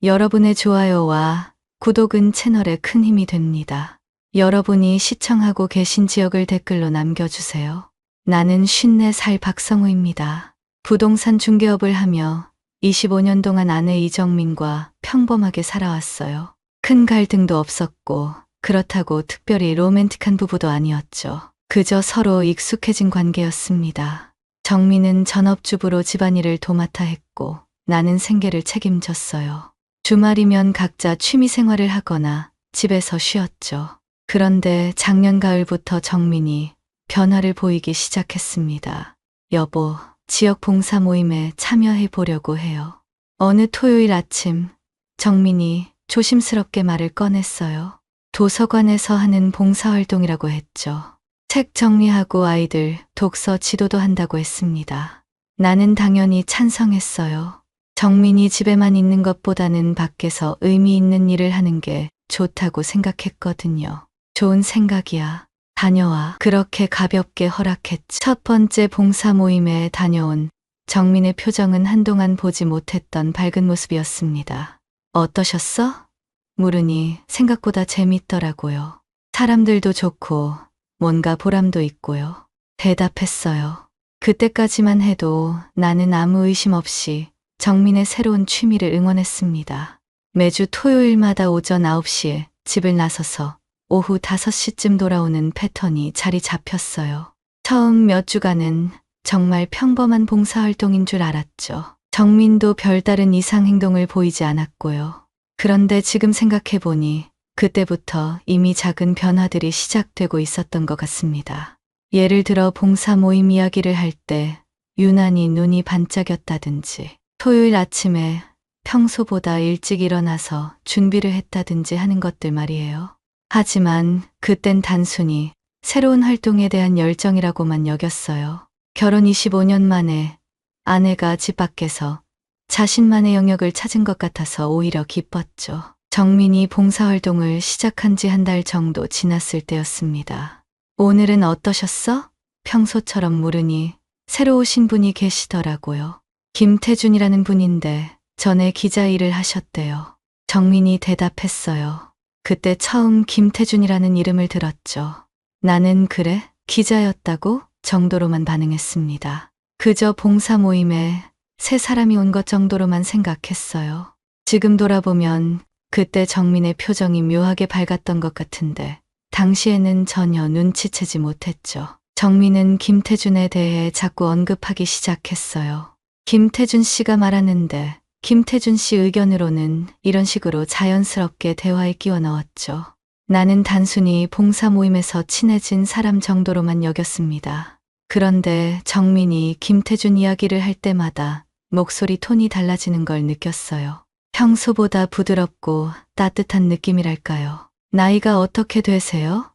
여러분의 좋아요와 구독은 채널에 큰 힘이 됩니다. 여러분이 시청하고 계신 지역을 댓글로 남겨주세요. 나는 54살 박성우입니다. 부동산 중개업을 하며 25년 동안 아내 이정민과 평범하게 살아왔어요. 큰 갈등도 없었고 그렇다고 특별히 로맨틱한 부부도 아니었죠. 그저 서로 익숙해진 관계였습니다. 정민은 전업주부로 집안일을 도맡아 했고 나는 생계를 책임졌어요. 주말이면 각자 취미생활을 하거나 집에서 쉬었죠. 그런데 작년 가을부터 정민이 변화를 보이기 시작했습니다. 여보, 지역 봉사 모임에 참여해 보려고 해요. 어느 토요일 아침 정민이 조심스럽게 말을 꺼냈어요. 도서관에서 하는 봉사활동이라고 했죠. 책 정리하고 아이들 독서 지도도 한다고 했습니다. 나는 당연히 찬성했어요. 정민이 집에만 있는 것보다는 밖에서 의미 있는 일을 하는 게 좋다고 생각했거든요. 좋은 생각이야. 다녀와. 그렇게 가볍게 허락했지. 첫 번째 봉사 모임에 다녀온 정민의 표정은 한동안 보지 못했던 밝은 모습이었습니다. 어떠셨어? 물으니 생각보다 재밌더라고요. 사람들도 좋고 뭔가 보람도 있고요. 대답했어요. 그때까지만 해도 나는 아무 의심 없이 정민의 새로운 취미를 응원했습니다. 매주 토요일마다 오전 9시에 집을 나서서 오후 5시쯤 돌아오는 패턴이 자리 잡혔어요. 처음 몇 주간은 정말 평범한 봉사활동인 줄 알았죠. 정민도 별다른 이상 행동을 보이지 않았고요. 그런데 지금 생각해보니 그때부터 이미 작은 변화들이 시작되고 있었던 것 같습니다. 예를 들어 봉사 모임 이야기를 할 때 유난히 눈이 반짝였다든지, 토요일 아침에 평소보다 일찍 일어나서 준비를 했다든지 하는 것들 말이에요. 하지만 그땐 단순히 새로운 활동에 대한 열정이라고만 여겼어요. 결혼 25년 만에 아내가 집 밖에서 자신만의 영역을 찾은 것 같아서 오히려 기뻤죠. 정민이 봉사활동을 시작한 지 한 달 정도 지났을 때였습니다. 오늘은 어떠셨어? 평소처럼 물으니 새로 오신 분이 계시더라고요. 김태준이라는 분인데 전에 기자 일을 하셨대요. 정민이 대답했어요. 그때 처음 김태준이라는 이름을 들었죠. 나는 그래? 기자였다고? 정도로만 반응했습니다. 그저 봉사 모임에 세 사람이 온 것 정도로만 생각했어요. 지금 돌아보면 그때 정민의 표정이 묘하게 밝았던 것 같은데 당시에는 전혀 눈치채지 못했죠. 정민은 김태준에 대해 자꾸 언급하기 시작했어요. 김태준 씨가 말하는데 김태준 씨 의견으로는 이런 식으로 자연스럽게 대화에 끼워 넣었죠. 나는 단순히 봉사 모임에서 친해진 사람 정도로만 여겼습니다. 그런데 정민이 김태준 이야기를 할 때마다 목소리 톤이 달라지는 걸 느꼈어요. 평소보다 부드럽고 따뜻한 느낌이랄까요. 나이가 어떻게 되세요?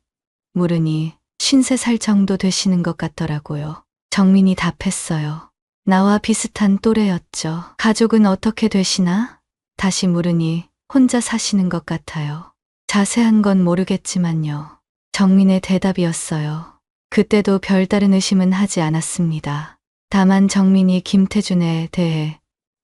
물으니 53살 정도 되시는 것 같더라고요. 정민이 답했어요. 나와 비슷한 또래였죠. 가족은 어떻게 되시나? 다시 물으니 혼자 사시는 것 같아요. 자세한 건 모르겠지만요. 정민의 대답이었어요. 그때도 별다른 의심은 하지 않았습니다. 다만 정민이 김태준에 대해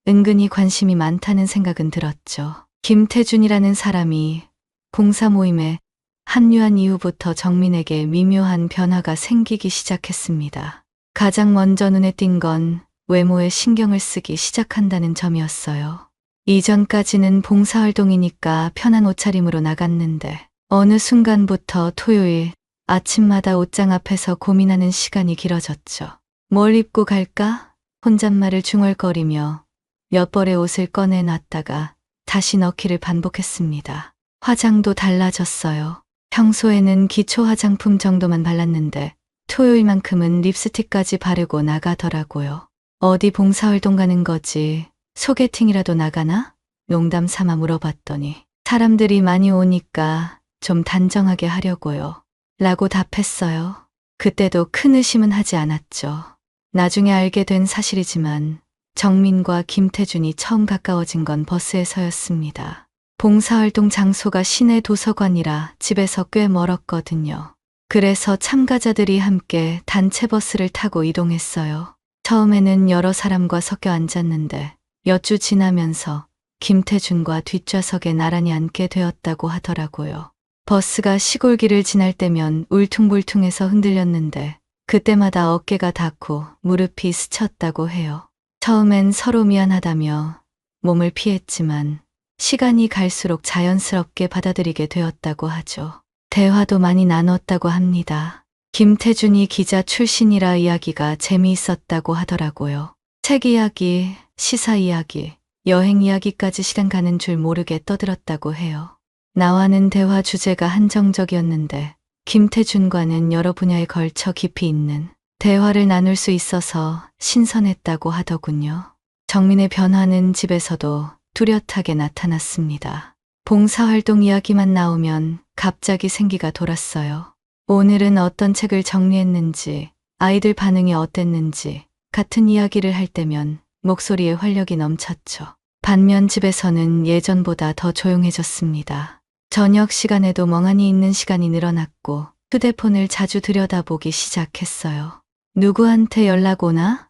은근히 관심이 많다는 생각은 들었죠. 김태준이라는 사람이 봉사 모임에 합류한 이후부터 정민에게 미묘한 변화가 생기기 시작했습니다. 가장 먼저 눈에 띈 건 외모에 신경을 쓰기 시작한다는 점이었어요. 이전까지는 봉사활동이니까 편한 옷차림으로 나갔는데 어느 순간부터 토요일 아침마다 옷장 앞에서 고민하는 시간이 길어졌죠. 뭘 입고 갈까? 혼잣말을 중얼거리며 몇 벌의 옷을 꺼내놨다가 다시 넣기를 반복했습니다. 화장도 달라졌어요. 평소에는 기초 화장품 정도만 발랐는데 토요일만큼은 립스틱까지 바르고 나가더라고요. 어디 봉사활동 가는 거지? 소개팅이라도 나가나? 농담 삼아 물어봤더니 사람들이 많이 오니까 좀 단정하게 하려고요. 라고 답했어요. 그때도 큰 의심은 하지 않았죠. 나중에 알게 된 사실이지만 정민과 김태준이 처음 가까워진 건 버스에서였습니다. 봉사활동 장소가 시내 도서관이라 집에서 꽤 멀었거든요. 그래서 참가자들이 함께 단체 버스를 타고 이동했어요. 처음에는 여러 사람과 섞여 앉았는데 몇 주 지나면서 김태준과 뒷좌석에 나란히 앉게 되었다고 하더라고요. 버스가 시골길을 지날 때면 울퉁불퉁해서 흔들렸는데 그때마다 어깨가 닿고 무릎이 스쳤다고 해요. 처음엔 서로 미안하다며 몸을 피했지만 시간이 갈수록 자연스럽게 받아들이게 되었다고 하죠. 대화도 많이 나눴다고 합니다. 김태준이 기자 출신이라 이야기가 재미있었다고 하더라고요. 책 이야기, 시사 이야기, 여행 이야기까지 시간 가는 줄 모르게 떠들었다고 해요. 나와는 대화 주제가 한정적이었는데 김태준과는 여러 분야에 걸쳐 깊이 있는 대화를 나눌 수 있어서 신선했다고 하더군요. 정민의 변화는 집에서도 뚜렷하게 나타났습니다. 봉사활동 이야기만 나오면 갑자기 생기가 돌았어요. 오늘은 어떤 책을 정리했는지, 아이들 반응이 어땠는지 같은 이야기를 할 때면 목소리에 활력이 넘쳤죠. 반면 집에서는 예전보다 더 조용해졌습니다. 저녁 시간에도 멍하니 있는 시간이 늘어났고 휴대폰을 자주 들여다보기 시작했어요. 누구한테 연락 오나?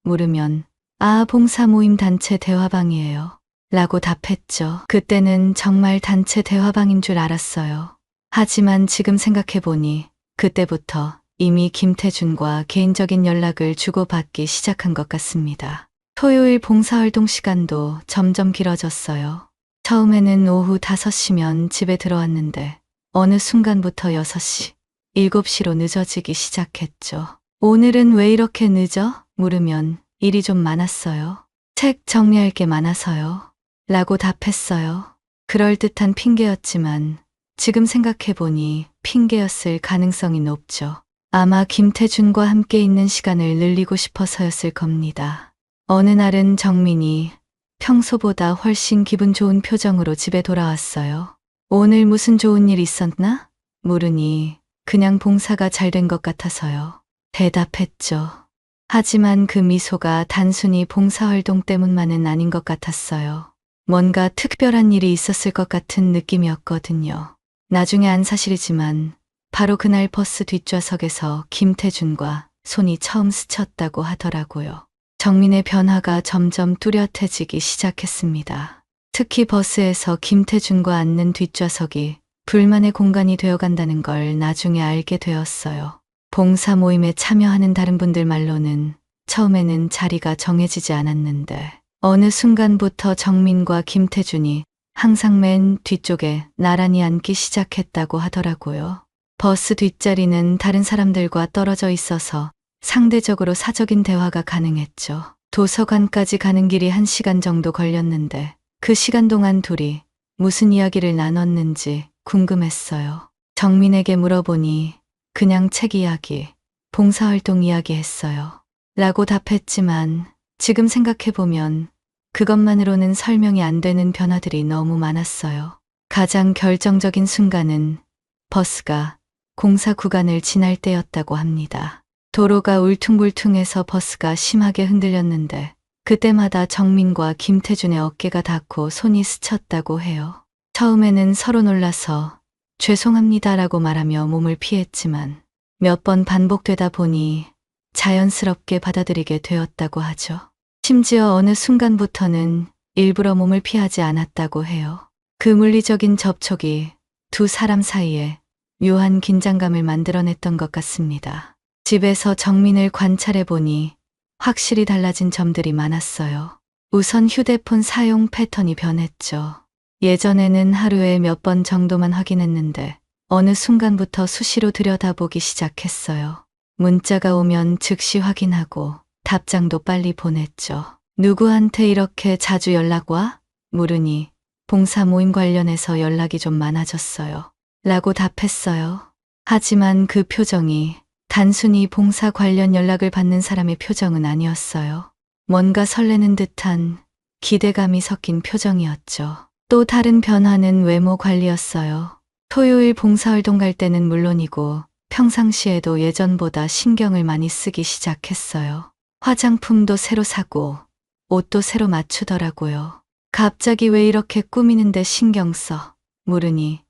물으면 봉사 모임 단체 대화방이에요. 라고 답했죠. 그때는 정말 단체 대화방인 줄 알았어요. 하지만 지금 생각해보니 그때부터 이미 김태준과 개인적인 연락을 주고받기 시작한 것 같습니다. 토요일 봉사활동 시간도 점점 길어졌어요. 처음에는 오후 5시면 집에 들어왔는데 어느 순간부터 6시, 7시로 늦어지기 시작했죠. 오늘은 왜 이렇게 늦어? 물으면 일이 좀 많았어요. 책 정리할 게 많아서요. 라고 답했어요. 그럴듯한 핑계였지만 지금 생각해보니 핑계였을 가능성이 높죠. 아마 김태준과 함께 있는 시간을 늘리고 싶어서였을 겁니다. 어느 날은 정민이 평소보다 훨씬 기분 좋은 표정으로 집에 돌아왔어요. 오늘 무슨 좋은 일 있었나? 물으니 그냥 봉사가 잘 된 것 같아서요. 대답했죠. 하지만 그 미소가 단순히 봉사활동 때문만은 아닌 것 같았어요. 뭔가 특별한 일이 있었을 것 같은 느낌이었거든요. 나중에 안 사실이지만 바로 그날 버스 뒷좌석에서 김태준과 손이 처음 스쳤다고 하더라고요. 정민의 변화가 점점 뚜렷해지기 시작했습니다. 특히 버스에서 김태준과 앉는 뒷좌석이 불만의 공간이 되어간다는 걸 나중에 알게 되었어요. 봉사 모임에 참여하는 다른 분들 말로는 처음에는 자리가 정해지지 않았는데 어느 순간부터 정민과 김태준이 항상 맨 뒤쪽에 나란히 앉기 시작했다고 하더라고요. 버스 뒷자리는 다른 사람들과 떨어져 있어서 상대적으로 사적인 대화가 가능했죠. 도서관까지 가는 길이 1시간 정도 걸렸는데 그 시간 동안 둘이 무슨 이야기를 나눴는지 궁금했어요. 정민에게 물어보니 그냥 책 이야기, 봉사활동 이야기 했어요. 라고 답했지만 지금 생각해보면 그것만으로는 설명이 안 되는 변화들이 너무 많았어요. 가장 결정적인 순간은 버스가 공사 구간을 지날 때였다고 합니다. 도로가 울퉁불퉁해서 버스가 심하게 흔들렸는데 그때마다 정민과 김태준의 어깨가 닿고 손이 스쳤다고 해요. 처음에는 서로 놀라서 죄송합니다라고 말하며 몸을 피했지만 몇 번 반복되다 보니 자연스럽게 받아들이게 되었다고 하죠. 심지어 어느 순간부터는 일부러 몸을 피하지 않았다고 해요. 그 물리적인 접촉이 두 사람 사이에 묘한 긴장감을 만들어냈던 것 같습니다. 집에서 정민을 관찰해보니 확실히 달라진 점들이 많았어요. 우선 휴대폰 사용 패턴이 변했죠. 예전에는 하루에 몇 번 정도만 확인했는데 어느 순간부터 수시로 들여다보기 시작했어요. 문자가 오면 즉시 확인하고 답장도 빨리 보냈죠. 누구한테 이렇게 자주 연락 와? 물으니 봉사 모임 관련해서 연락이 좀 많아졌어요. 라고 답했어요. 하지만 그 표정이 단순히 봉사 관련 연락을 받는 사람의 표정은 아니었어요. 뭔가 설레는 듯한 기대감이 섞인 표정이었죠. 또 다른 변화는 외모 관리였어요. 토요일 봉사활동 갈 때는 물론이고 평상시에도 예전보다 신경을 많이 쓰기 시작했어요. 화장품도 새로 사고 옷도 새로 맞추더라고요. 갑자기 왜 이렇게 꾸미는데 신경 써? 물으니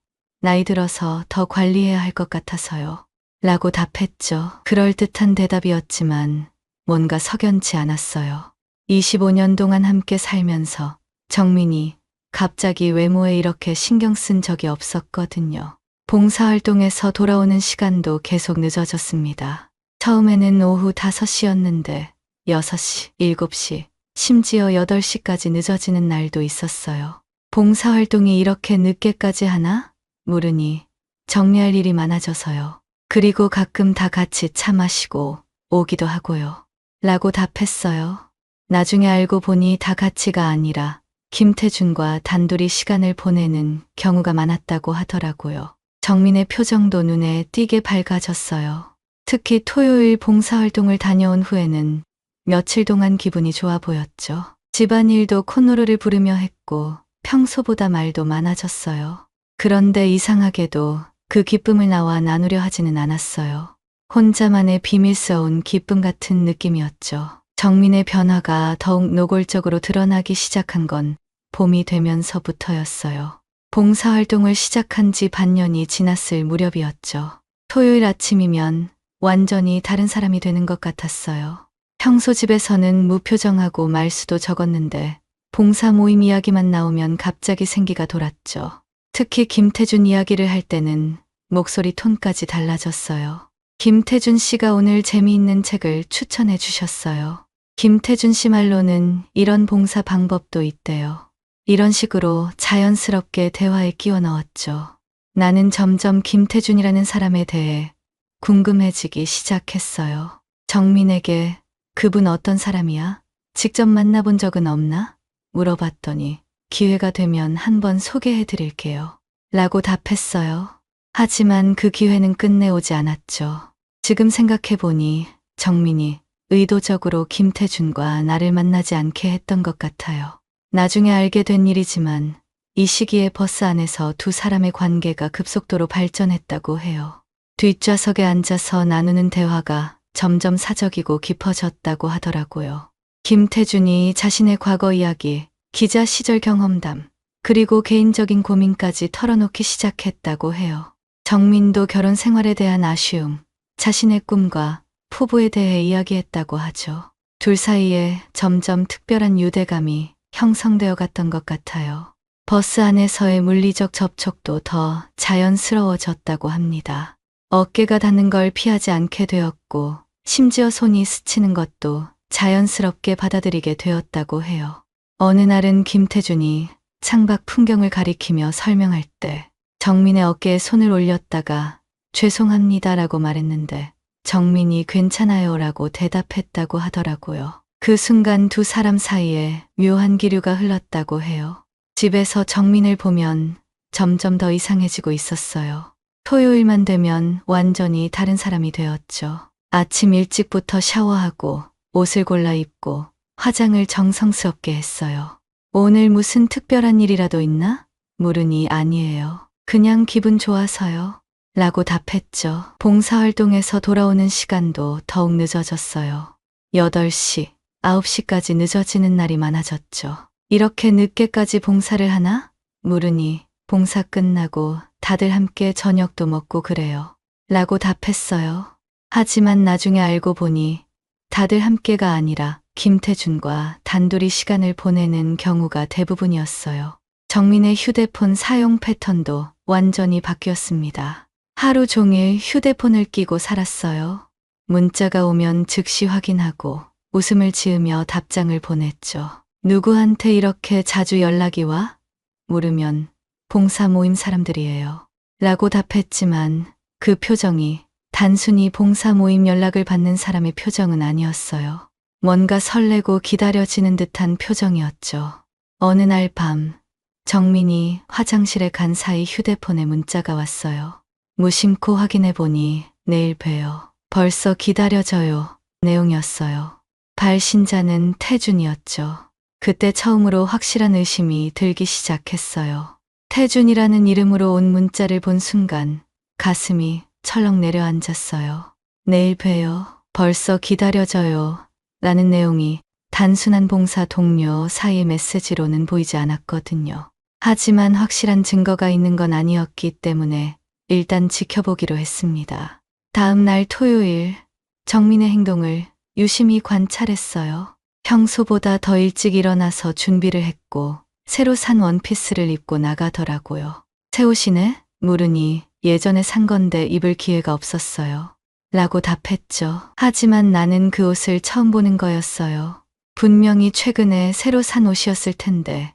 나이 들어서 더 관리해야 할 것 같아서요. 라고 답했죠. 그럴듯한 대답이었지만 뭔가 석연치 않았어요. 25년 동안 함께 살면서 정민이 갑자기 외모에 이렇게 신경 쓴 적이 없었거든요. 봉사활동에서 돌아오는 시간도 계속 늦어졌습니다. 처음에는 오후 5시였는데 6시, 7시, 심지어 8시까지 늦어지는 날도 있었어요. 봉사활동이 이렇게 늦게까지 하나? 물으니 정리할 일이 많아져서요. 그리고 가끔 다 같이 차 마시고 오기도 하고요. 라고 답했어요. 나중에 알고 보니 다 같이가 아니라 김태준과 단둘이 시간을 보내는 경우가 많았다고 하더라고요. 정민의 표정도 눈에 띄게 밝아졌어요. 특히 토요일 봉사활동을 다녀온 후에는 며칠 동안 기분이 좋아 보였죠. 집안일도 콧노래를 부르며 했고 평소보다 말도 많아졌어요. 그런데 이상하게도 그 기쁨을 나와 나누려 하지는 않았어요. 혼자만의 비밀스러운 기쁨 같은 느낌이었죠. 정민의 변화가 더욱 노골적으로 드러나기 시작한 건 봄이 되면서부터였어요. 봉사활동을 시작한 지 반년이 지났을 무렵이었죠. 토요일 아침이면 완전히 다른 사람이 되는 것 같았어요. 평소 집에서는 무표정하고 말수도 적었는데 봉사 모임 이야기만 나오면 갑자기 생기가 돌았죠. 특히 김태준 이야기를 할 때는 목소리 톤까지 달라졌어요. 김태준 씨가 오늘 재미있는 책을 추천해 주셨어요. 김태준 씨 말로는 이런 봉사 방법도 있대요. 이런 식으로 자연스럽게 대화에 끼워 넣었죠. 나는 점점 김태준이라는 사람에 대해 궁금해지기 시작했어요. 정민에게 그분 어떤 사람이야? 직접 만나본 적은 없나? 물어봤더니 기회가 되면 한번 소개해 드릴게요. 라고 답했어요. 하지만 그 기회는 끝내 오지 않았죠. 지금 생각해보니 정민이 의도적으로 김태준과 나를 만나지 않게 했던 것 같아요. 나중에 알게 된 일이지만 이 시기에 버스 안에서 두 사람의 관계가 급속도로 발전했다고 해요. 뒷좌석에 앉아서 나누는 대화가 점점 사적이고 깊어졌다고 하더라고요. 김태준이 자신의 과거 이야기, 기자 시절 경험담, 그리고 개인적인 고민까지 털어놓기 시작했다고 해요. 정민도 결혼 생활에 대한 아쉬움, 자신의 꿈과 포부에 대해 이야기했다고 하죠. 둘 사이에 점점 특별한 유대감이 형성되어 갔던 것 같아요. 버스 안에서의 물리적 접촉도 더 자연스러워졌다고 합니다. 어깨가 닿는 걸 피하지 않게 되었고 심지어 손이 스치는 것도 자연스럽게 받아들이게 되었다고 해요. 어느 날은 김태준이 창밖 풍경을 가리키며 설명할 때 정민의 어깨에 손을 올렸다가 죄송합니다라고 말했는데 정민이 괜찮아요라고 대답했다고 하더라고요. 그 순간 두 사람 사이에 묘한 기류가 흘렀다고 해요. 집에서 정민을 보면 점점 더 이상해지고 있었어요. 토요일만 되면 완전히 다른 사람이 되었죠. 아침 일찍부터 샤워하고 옷을 골라 입고 화장을 정성스럽게 했어요. 오늘 무슨 특별한 일이라도 있나? 물으니 아니에요. 그냥 기분 좋아서요. 라고 답했죠. 봉사활동에서 돌아오는 시간도 더욱 늦어졌어요. 8시, 9시까지 늦어지는 날이 많아졌죠. 이렇게 늦게까지 봉사를 하나? 물으니 봉사 끝나고 다들 함께 저녁도 먹고 그래요. 라고 답했어요. 하지만 나중에 알고 보니 다들 함께가 아니라 김태준과 단둘이 시간을 보내는 경우가 대부분이었어요. 정민의 휴대폰 사용 패턴도 완전히 바뀌었습니다. 하루 종일 휴대폰을 끼고 살았어요. 문자가 오면 즉시 확인하고 웃음을 지으며 답장을 보냈죠. 누구한테 이렇게 자주 연락이 와? 물으면 봉사 모임 사람들이에요. 라고 답했지만 그 표정이 단순히 봉사 모임 연락을 받는 사람의 표정은 아니었어요. 뭔가 설레고 기다려지는 듯한 표정이었죠. 어느 날 밤, 정민이 화장실에 간 사이 휴대폰에 문자가 왔어요. 무심코 확인해 보니 내일 봬요. 벌써 기다려져요. 내용이었어요. 발신자는 태준이었죠. 그때 처음으로 확실한 의심이 들기 시작했어요. 태준이라는 이름으로 온 문자를 본 순간 가슴이 철렁 내려앉았어요. 내일 봬요. 벌써 기다려져요. 라는 내용이 단순한 봉사 동료 사이의 메시지로는 보이지 않았거든요. 하지만 확실한 증거가 있는 건 아니었기 때문에 일단 지켜보기로 했습니다. 다음 날 토요일, 정민의 행동을 유심히 관찰했어요. 평소보다 더 일찍 일어나서 준비를 했고 새로 산 원피스를 입고 나가더라고요. 새 옷이네? 물으니 예전에 산 건데 입을 기회가 없었어요. 라고 답했죠. 하지만 나는 그 옷을 처음 보는 거였어요. 분명히 최근에 새로 산 옷이었을 텐데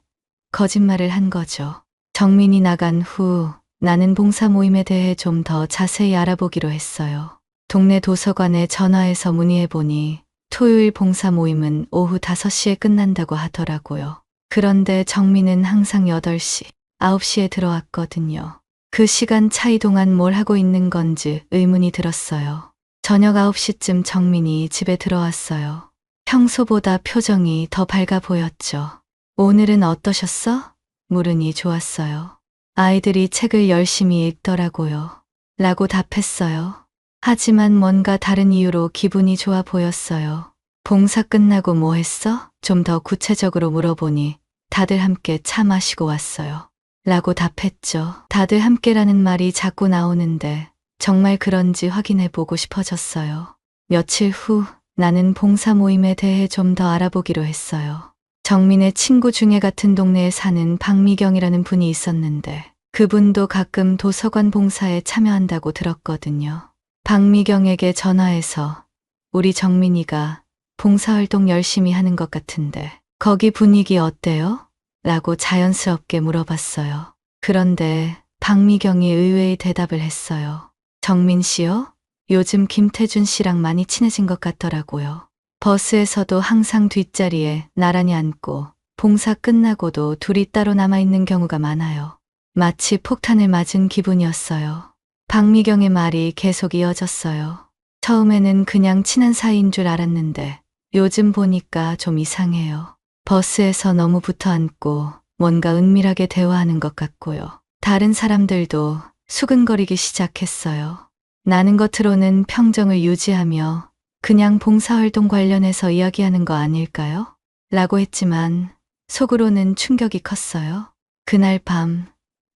거짓말을 한 거죠. 정민이 나간 후 나는 봉사 모임에 대해 좀 더 자세히 알아보기로 했어요. 동네 도서관에 전화해서 문의해보니 토요일 봉사 모임은 오후 5시에 끝난다고 하더라고요. 그런데 정민은 항상 8시, 9시에 들어왔거든요. 그 시간 차이 동안 뭘 하고 있는 건지 의문이 들었어요. 저녁 9시쯤 정민이 집에 들어왔어요. 평소보다 표정이 더 밝아 보였죠. 오늘은 어떠셨어? 물으니 좋았어요. 아이들이 책을 열심히 읽더라고요. 라고 답했어요. 하지만 뭔가 다른 이유로 기분이 좋아 보였어요. 봉사 끝나고 뭐 했어? 좀 더 구체적으로 물어보니 다들 함께 차 마시고 왔어요. 라고 답했죠. 다들 함께라는 말이 자꾸 나오는데 정말 그런지 확인해 보고 싶어졌어요. 며칠 후 나는 봉사 모임에 대해 좀 더 알아보기로 했어요. 정민의 친구 중에 같은 동네에 사는 박미경이라는 분이 있었는데 그분도 가끔 도서관 봉사에 참여한다고 들었거든요. 박미경에게 전화해서 우리 정민이가 봉사활동 열심히 하는 것 같은데 거기 분위기 어때요? 라고 자연스럽게 물어봤어요. 그런데 박미경이 의외의 대답을 했어요. 정민 씨요? 요즘 김태준 씨랑 많이 친해진 것 같더라고요. 버스에서도 항상 뒷자리에 나란히 앉고 봉사 끝나고도 둘이 따로 남아있는 경우가 많아요. 마치 폭탄을 맞은 기분이었어요. 박미경의 말이 계속 이어졌어요. 처음에는 그냥 친한 사이인 줄 알았는데 요즘 보니까 좀 이상해요. 버스에서 너무 붙어 앉고 뭔가 은밀하게 대화하는 것 같고요. 다른 사람들도 수근거리기 시작했어요. 나는 겉으로는 평정을 유지하며 그냥 봉사활동 관련해서 이야기하는 거 아닐까요? 라고 했지만 속으로는 충격이 컸어요. 그날 밤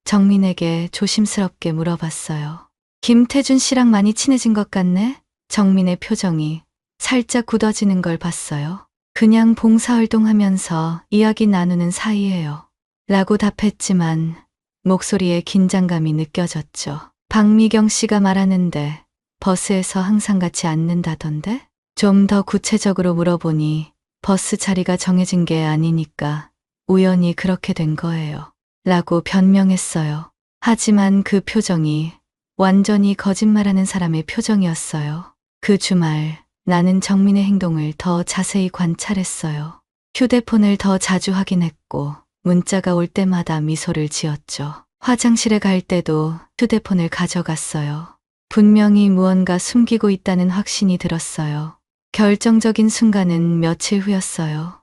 정민에게 조심스럽게 물어봤어요. 김태준 씨랑 많이 친해진 것 같네? 정민의 표정이 살짝 굳어지는 걸 봤어요. 그냥 봉사활동하면서 이야기 나누는 사이예요. 라고 답했지만 목소리에 긴장감이 느껴졌죠. 박미경 씨가 말하는데 버스에서 항상 같이 앉는다던데? 좀 더 구체적으로 물어보니 버스 자리가 정해진 게 아니니까 우연히 그렇게 된 거예요. 라고 변명했어요. 하지만 그 표정이 완전히 거짓말하는 사람의 표정이었어요. 그 주말 나는 정민의 행동을 더 자세히 관찰했어요. 휴대폰을 더 자주 확인했고 문자가 올 때마다 미소를 지었죠. 화장실에 갈 때도 휴대폰을 가져갔어요. 분명히 무언가 숨기고 있다는 확신이 들었어요. 결정적인 순간은 며칠 후였어요.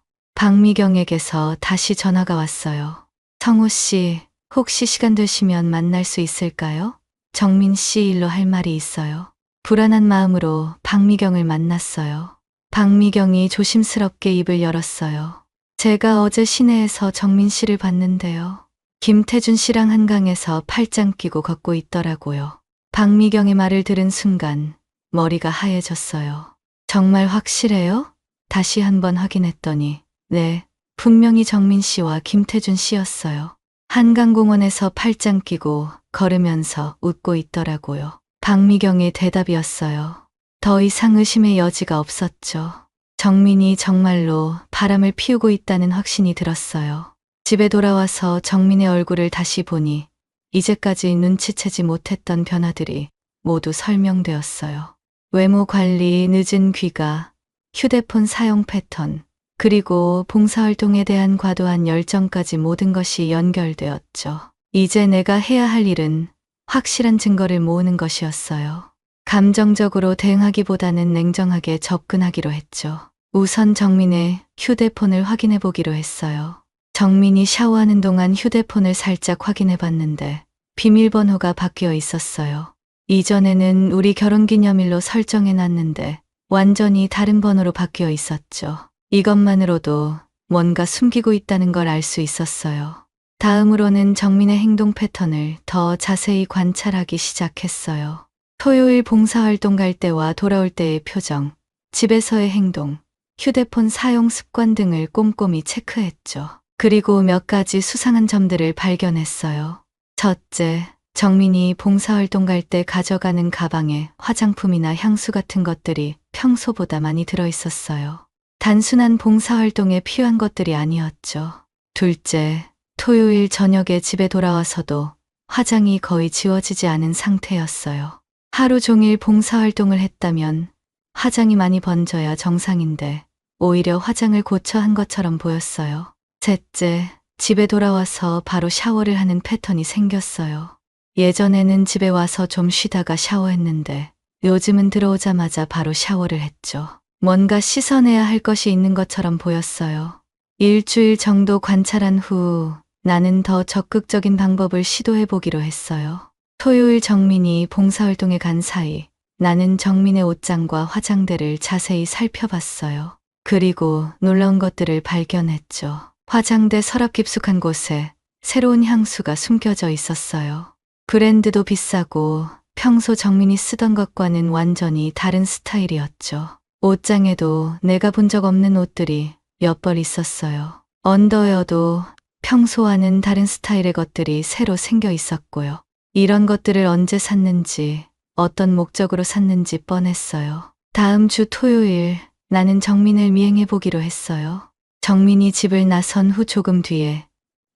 박미경에게서 다시 전화가 왔어요. 성호 씨, 혹시 시간 되시면 만날 수 있을까요? 정민 씨 일로 할 말이 있어요. 불안한 마음으로 박미경을 만났어요. 박미경이 조심스럽게 입을 열었어요. 제가 어제 시내에서 정민 씨를 봤는데요. 김태준 씨랑 한강에서 팔짱 끼고 걷고 있더라고요. 박미경의 말을 들은 순간 머리가 하얘졌어요. 정말 확실해요? 다시 한번 확인했더니 네, 분명히 정민 씨와 김태준 씨였어요. 한강공원에서 팔짱 끼고 걸으면서 웃고 있더라고요. 박미경의 대답이었어요. 더 이상 의심의 여지가 없었죠. 정민이 정말로 바람을 피우고 있다는 확신이 들었어요. 집에 돌아와서 정민의 얼굴을 다시 보니 이제까지 눈치채지 못했던 변화들이 모두 설명되었어요. 외모 관리, 늦은 귀가, 휴대폰 사용 패턴, 그리고 봉사활동에 대한 과도한 열정까지 모든 것이 연결되었죠. 이제 내가 해야 할 일은 확실한 증거를 모으는 것이었어요. 감정적으로 대응하기보다는 냉정하게 접근하기로 했죠. 우선 정민의 휴대폰을 확인해 보기로 했어요. 정민이 샤워하는 동안 휴대폰을 살짝 확인해 봤는데 비밀번호가 바뀌어 있었어요. 이전에는 우리 결혼기념일로 설정해 놨는데 완전히 다른 번호로 바뀌어 있었죠. 이것만으로도 뭔가 숨기고 있다는 걸 알 수 있었어요. 다음으로는 정민의 행동 패턴을 더 자세히 관찰하기 시작했어요. 토요일 봉사활동 갈 때와 돌아올 때의 표정, 집에서의 행동, 휴대폰 사용 습관 등을 꼼꼼히 체크했죠. 그리고 몇 가지 수상한 점들을 발견했어요. 첫째, 정민이 봉사활동 갈 때 가져가는 가방에 화장품이나 향수 같은 것들이 평소보다 많이 들어있었어요. 단순한 봉사활동에 필요한 것들이 아니었죠. 둘째, 토요일 저녁에 집에 돌아와서도 화장이 거의 지워지지 않은 상태였어요. 하루 종일 봉사활동을 했다면 화장이 많이 번져야 정상인데 오히려 화장을 고쳐 한 것처럼 보였어요. 셋째, 집에 돌아와서 바로 샤워를 하는 패턴이 생겼어요. 예전에는 집에 와서 좀 쉬다가 샤워했는데 요즘은 들어오자마자 바로 샤워를 했죠. 뭔가 씻어내야 할 것이 있는 것처럼 보였어요. 일주일 정도 관찰한 후 나는 더 적극적인 방법을 시도해보기로 했어요. 토요일 정민이 봉사활동에 간 사이 나는 정민의 옷장과 화장대를 자세히 살펴봤어요. 그리고 놀라운 것들을 발견했죠. 화장대 서랍 깊숙한 곳에 새로운 향수가 숨겨져 있었어요. 브랜드도 비싸고 평소 정민이 쓰던 것과는 완전히 다른 스타일이었죠. 옷장에도 내가 본 적 없는 옷들이 몇 벌 있었어요. 언더웨어도 평소와는 다른 스타일의 것들이 새로 생겨 있었고요. 이런 것들을 언제 샀는지, 어떤 목적으로 샀는지 뻔했어요. 다음 주 토요일 나는 정민을 미행해 보기로 했어요. 정민이 집을 나선 후 조금 뒤에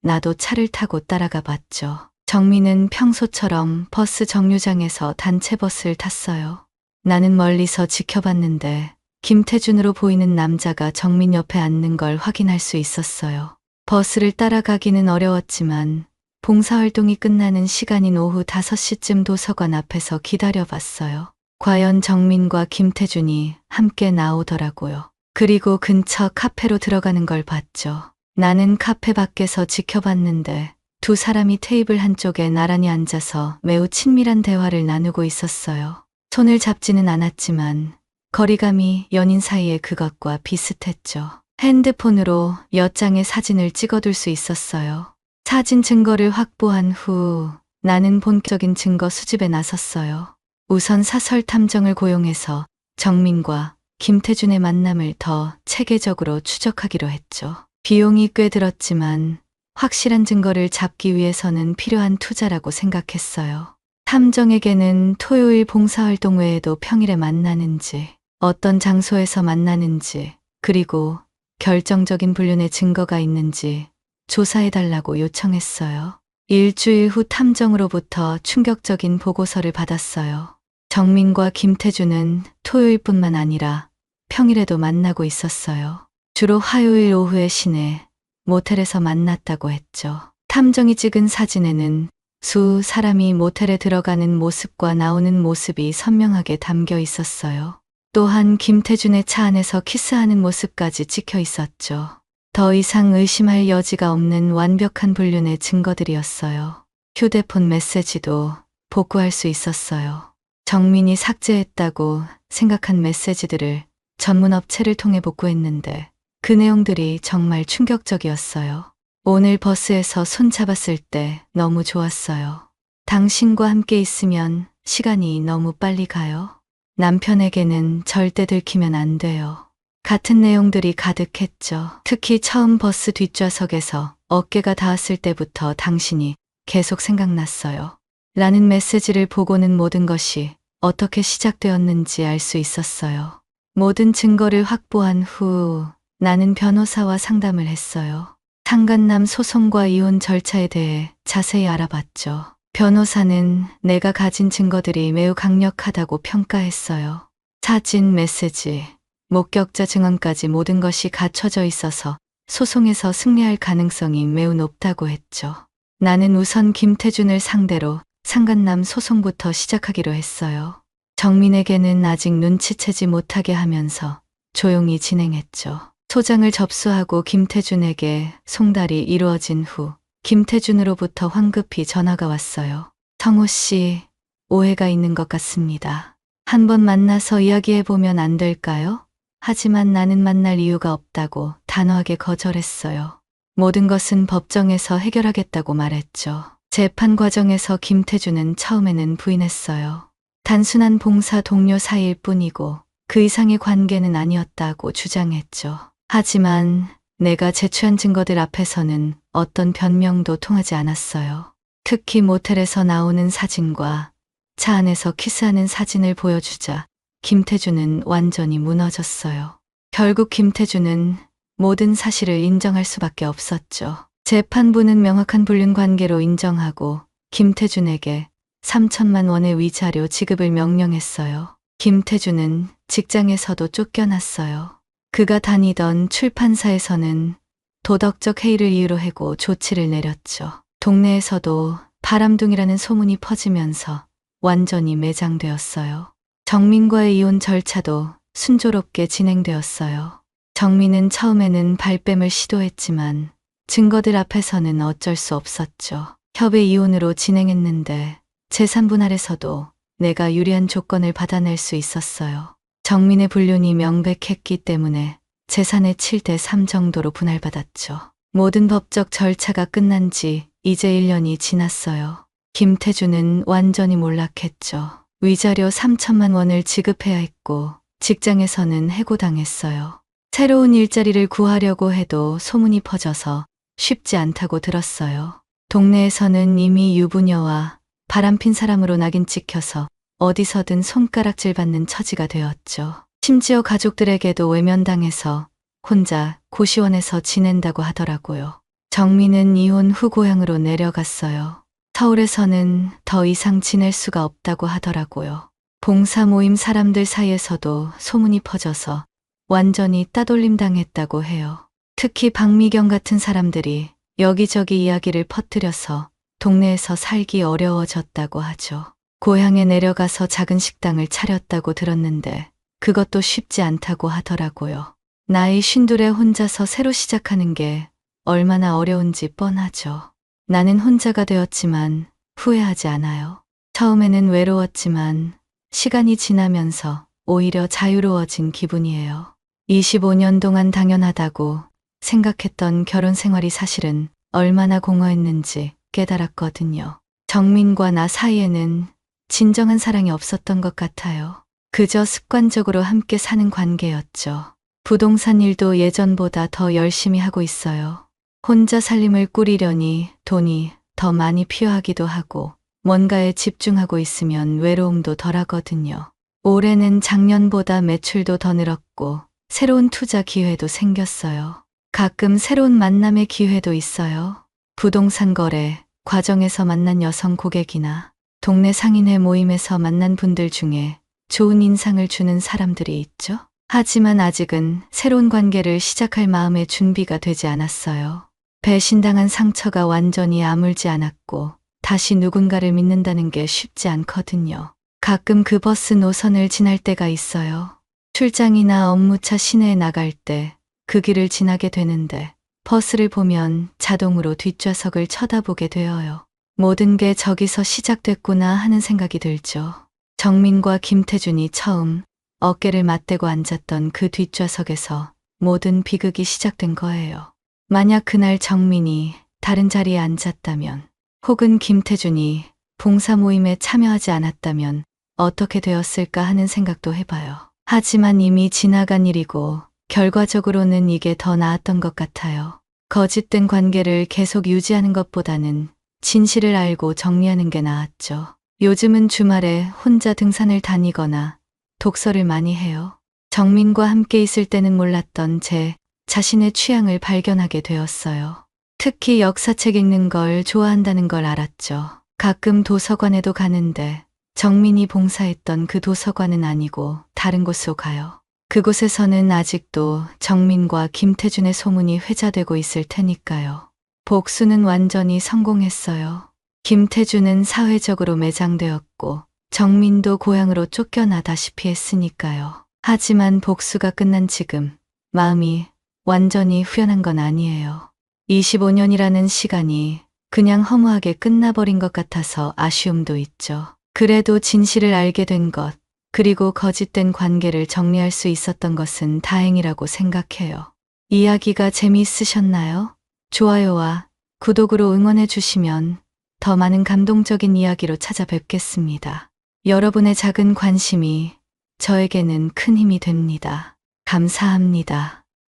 나도 차를 타고 따라가 봤죠. 정민은 평소처럼 버스 정류장에서 단체 버스를 탔어요. 나는 멀리서 지켜봤는데 김태준으로 보이는 남자가 정민 옆에 앉는 걸 확인할 수 있었어요. 버스를 따라가기는 어려웠지만 봉사활동이 끝나는 시간인 오후 5시쯤 도서관 앞에서 기다려봤어요. 과연 정민과 김태준이 함께 나오더라고요. 그리고 근처 카페로 들어가는 걸 봤죠. 나는 카페 밖에서 지켜봤는데 두 사람이 테이블 한쪽에 나란히 앉아서 매우 친밀한 대화를 나누고 있었어요. 손을 잡지는 않았지만 거리감이 연인 사이의 그것과 비슷했죠. 핸드폰으로 몇 장의 사진을 찍어둘 수 있었어요. 사진 증거를 확보한 후 나는 본격적인 증거 수집에 나섰어요. 우선 사설 탐정을 고용해서 정민과 김태준의 만남을 더 체계적으로 추적하기로 했죠. 비용이 꽤 들었지만 확실한 증거를 잡기 위해서는 필요한 투자라고 생각했어요. 탐정에게는 토요일 봉사활동 외에도 평일에 만나는지, 어떤 장소에서 만나는지, 그리고 결정적인 불륜의 증거가 있는지 조사해달라고 요청했어요. 일주일 후 탐정으로부터 충격적인 보고서를 받았어요. 정민과 김태준은 토요일뿐만 아니라 평일에도 만나고 있었어요. 주로 화요일 오후에 시내 모텔에서 만났다고 했죠. 탐정이 찍은 사진에는 수 사람이 모텔에 들어가는 모습과 나오는 모습이 선명하게 담겨 있었어요. 또한 김태준의 차 안에서 키스하는 모습까지 찍혀 있었죠. 더 이상 의심할 여지가 없는 완벽한 불륜의 증거들이었어요. 휴대폰 메시지도 복구할 수 있었어요. 정민이 삭제했다고 생각한 메시지들을 전문 업체를 통해 복구했는데 그 내용들이 정말 충격적이었어요. 오늘 버스에서 손 잡았을 때 너무 좋았어요. 당신과 함께 있으면 시간이 너무 빨리 가요. 남편에게는 절대 들키면 안 돼요. 같은 내용들이 가득했죠. 특히 처음 버스 뒷좌석에서 어깨가 닿았을 때부터 당신이 계속 생각났어요. 라는 메시지를 보고는 모든 것이 어떻게 시작되었는지 알 수 있었어요. 모든 증거를 확보한 후 나는 변호사와 상담을 했어요. 상간남 소송과 이혼 절차에 대해 자세히 알아봤죠. 변호사는 내가 가진 증거들이 매우 강력하다고 평가했어요. 사진, 메시지, 목격자 증언까지 모든 것이 갖춰져 있어서 소송에서 승리할 가능성이 매우 높다고 했죠. 나는 우선 김태준을 상대로 상간남 소송부터 시작하기로 했어요. 정민에게는 아직 눈치채지 못하게 하면서 조용히 진행했죠. 소장을 접수하고 김태준에게 송달이 이루어진 후 김태준으로부터 황급히 전화가 왔어요. 성호 씨, 오해가 있는 것 같습니다. 한번 만나서 이야기해보면 안 될까요? 하지만 나는 만날 이유가 없다고 단호하게 거절했어요. 모든 것은 법정에서 해결하겠다고 말했죠. 재판 과정에서 김태준은 처음에는 부인했어요. 단순한 봉사 동료 사이일 뿐이고 그 이상의 관계는 아니었다고 주장했죠. 하지만 내가 제출한 증거들 앞에서는 어떤 변명도 통하지 않았어요. 특히 모텔에서 나오는 사진과 차 안에서 키스하는 사진을 보여주자 김태주는 완전히 무너졌어요. 결국 김태주는 모든 사실을 인정할 수밖에 없었죠. 재판부는 명확한 불륜 관계로 인정하고 김태준에게 3천만 원의 위자료 지급을 명령했어요. 김태준은 직장에서도 쫓겨났어요. 그가 다니던 출판사에서는 도덕적 해이를 이유로 해고 조치를 내렸죠. 동네에서도 바람둥이라는 소문이 퍼지면서 완전히 매장되었어요. 정민과의 이혼 절차도 순조롭게 진행되었어요. 정민은 처음에는 발뺌을 시도했지만 증거들 앞에서는 어쩔 수 없었죠. 협의 이혼으로 진행했는데 재산 분할에서도 내가 유리한 조건을 받아낼 수 있었어요. 정민의 불륜이 명백했기 때문에 재산의 7대 3 정도로 분할받았죠. 모든 법적 절차가 끝난 지 이제 1년이 지났어요. 김태주는 완전히 몰락했죠. 위자료 3천만 원을 지급해야 했고 직장에서는 해고당했어요. 새로운 일자리를 구하려고 해도 소문이 퍼져서 쉽지 않다고 들었어요. 동네에서는 이미 유부녀와 바람핀 사람으로 낙인 찍혀서 어디서든 손가락질 받는 처지가 되었죠. 심지어 가족들에게도 외면당해서 혼자 고시원에서 지낸다고 하더라고요. 정민은 이혼 후 고향으로 내려갔어요. 서울에서는 더 이상 지낼 수가 없다고 하더라고요. 봉사 모임 사람들 사이에서도 소문이 퍼져서 완전히 따돌림 당했다고 해요. 특히 박미경 같은 사람들이 여기저기 이야기를 퍼뜨려서 동네에서 살기 어려워졌다고 하죠. 고향에 내려가서 작은 식당을 차렸다고 들었는데 그것도 쉽지 않다고 하더라고요. 나이 52에 혼자서 새로 시작하는 게 얼마나 어려운지 뻔하죠. 나는 혼자가 되었지만 후회하지 않아요. 처음에는 외로웠지만 시간이 지나면서 오히려 자유로워진 기분이에요. 25년 동안 당연하다고 생각했던 결혼 생활이 사실은 얼마나 공허했는지 깨달았거든요. 정민과 나 사이에는 진정한 사랑이 없었던 것 같아요. 그저 습관적으로 함께 사는 관계였죠. 부동산 일도 예전보다 더 열심히 하고 있어요. 혼자 살림을 꾸리려니 돈이 더 많이 필요하기도 하고 뭔가에 집중하고 있으면 외로움도 덜하거든요. 올해는 작년보다 매출도 더 늘었고 새로운 투자 기회도 생겼어요. 가끔 새로운 만남의 기회도 있어요. 부동산 거래 과정에서 만난 여성 고객이나 동네 상인회 모임에서 만난 분들 중에 좋은 인상을 주는 사람들이 있죠. 하지만 아직은 새로운 관계를 시작할 마음의 준비가 되지 않았어요. 배신당한 상처가 완전히 아물지 않았고 다시 누군가를 믿는다는 게 쉽지 않거든요. 가끔 그 버스 노선을 지날 때가 있어요. 출장이나 업무차 시내에 나갈 때 그 길을 지나게 되는데 버스를 보면 자동으로 뒷좌석을 쳐다보게 되어요. 모든 게 저기서 시작됐구나 하는 생각이 들죠. 정민과 김태준이 처음 어깨를 맞대고 앉았던 그 뒷좌석에서 모든 비극이 시작된 거예요. 만약 그날 정민이 다른 자리에 앉았다면 혹은 김태준이 봉사 모임에 참여하지 않았다면 어떻게 되었을까 하는 생각도 해봐요. 하지만 이미 지나간 일이고 결과적으로는 이게 더 나았던 것 같아요. 거짓된 관계를 계속 유지하는 것보다는 진실을 알고 정리하는 게 나았죠. 요즘은 주말에 혼자 등산을 다니거나 독서를 많이 해요. 정민과 함께 있을 때는 몰랐던 제 자신의 취향을 발견하게 되었어요. 특히 역사책 읽는 걸 좋아한다는 걸 알았죠. 가끔 도서관에도 가는데 정민이 봉사했던 그 도서관은 아니고 다른 곳으로 가요. 그곳에서는 아직도 정민과 김태준의 소문이 회자되고 있을 테니까요. 복수는 완전히 성공했어요. 김태준은 사회적으로 매장되었고 정민도 고향으로 쫓겨나다시피 했으니까요. 하지만 복수가 끝난 지금 마음이 완전히 후련한 건 아니에요. 25년이라는 시간이 그냥 허무하게 끝나버린 것 같아서 아쉬움도 있죠. 그래도 진실을 알게 된 것, 그리고 거짓된 관계를 정리할 수 있었던 것은 다행이라고 생각해요. 이야기가 재미있으셨나요? 좋아요와 구독으로 응원해 주시면 더 많은 감동적인 이야기로 찾아뵙겠습니다. 여러분의 작은 관심이 저에게는 큰 힘이 됩니다. 감사합니다.